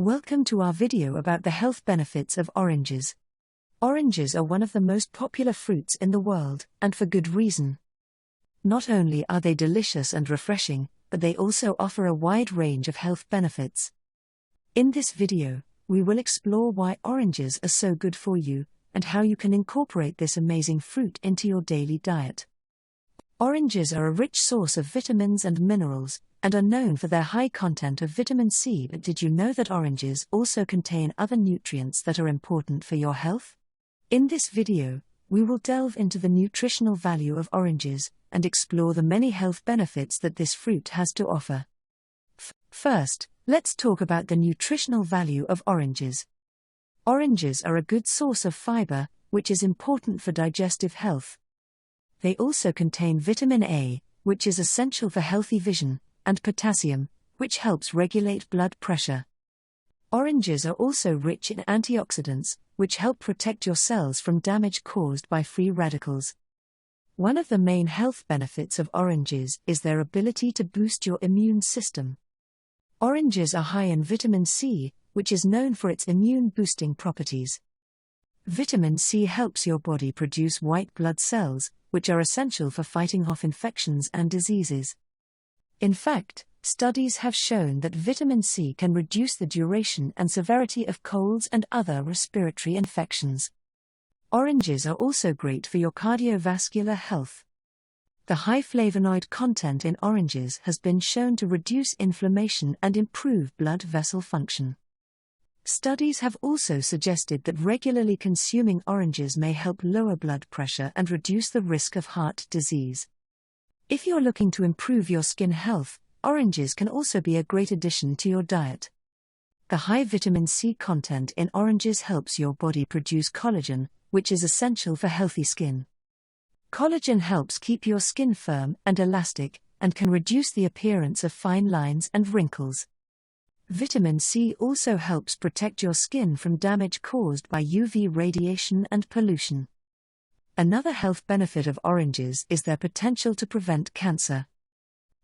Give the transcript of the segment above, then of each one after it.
Welcome to our video about the health benefits of oranges. Oranges are one of the most popular fruits in the world, and for good reason. Not only are they delicious and refreshing, but they also offer a wide range of health benefits. In this video, we will explore why oranges are so good for you, and how you can incorporate this amazing fruit into your daily diet. Oranges are a rich source of vitamins and minerals, and are known for their high content of vitamin C. But did you know that oranges also contain other nutrients that are important for your health? In this video, we will delve into the nutritional value of oranges, and explore the many health benefits that this fruit has to offer. First, let's talk about the nutritional value of oranges. Oranges are a good source of fiber, which is important for digestive health. They also contain vitamin A, which is essential for healthy vision, and potassium, which helps regulate blood pressure. Oranges are also rich in antioxidants, which help protect your cells from damage caused by free radicals. One of the main health benefits of oranges is their ability to boost your immune system. Oranges are high in vitamin C, which is known for its immune-boosting properties. Vitamin C helps your body produce white blood cells, which are essential for fighting off infections and diseases. In fact, studies have shown that vitamin C can reduce the duration and severity of colds and other respiratory infections. Oranges are also great for your cardiovascular health. The high flavonoid content in oranges has been shown to reduce inflammation and improve blood vessel function. Studies have also suggested that regularly consuming oranges may help lower blood pressure and reduce the risk of heart disease. If you're looking to improve your skin health, oranges can also be a great addition to your diet. The high vitamin C content in oranges helps your body produce collagen, which is essential for healthy skin. Collagen helps keep your skin firm and elastic, and can reduce the appearance of fine lines and wrinkles. Vitamin C also helps protect your skin from damage caused by UV radiation and pollution. Another health benefit of oranges is their potential to prevent cancer.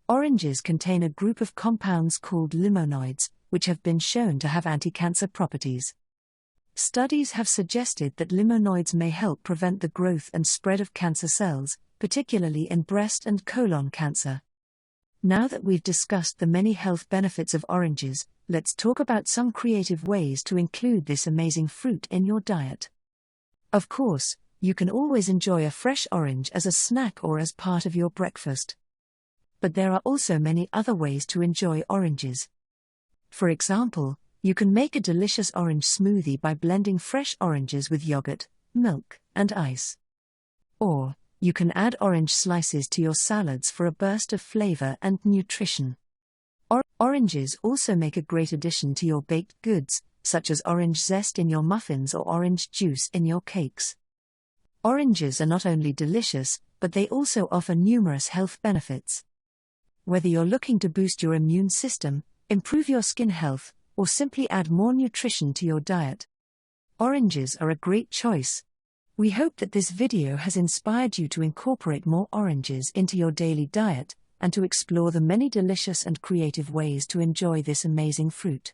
Oranges contain a group of compounds called limonoids, which have been shown to have anti-cancer properties. Studies have suggested that limonoids may help prevent the growth and spread of cancer cells, particularly in breast and colon cancer. Now that we've discussed the many health benefits of oranges, let's talk about some creative ways to include this amazing fruit in your diet. Of course, you can always enjoy a fresh orange as a snack or as part of your breakfast. But there are also many other ways to enjoy oranges. For example, you can make a delicious orange smoothie by blending fresh oranges with yogurt, milk, and ice. Or, you can add orange slices to your salads for a burst of flavor and nutrition. Oranges also make a great addition to your baked goods, such as orange zest in your muffins or orange juice in your cakes. Oranges are not only delicious, but they also offer numerous health benefits. Whether you're looking to boost your immune system, improve your skin health, or simply add more nutrition to your diet, oranges are a great choice. We hope that this video has inspired you to incorporate more oranges into your daily diet, and to explore the many delicious and creative ways to enjoy this amazing fruit.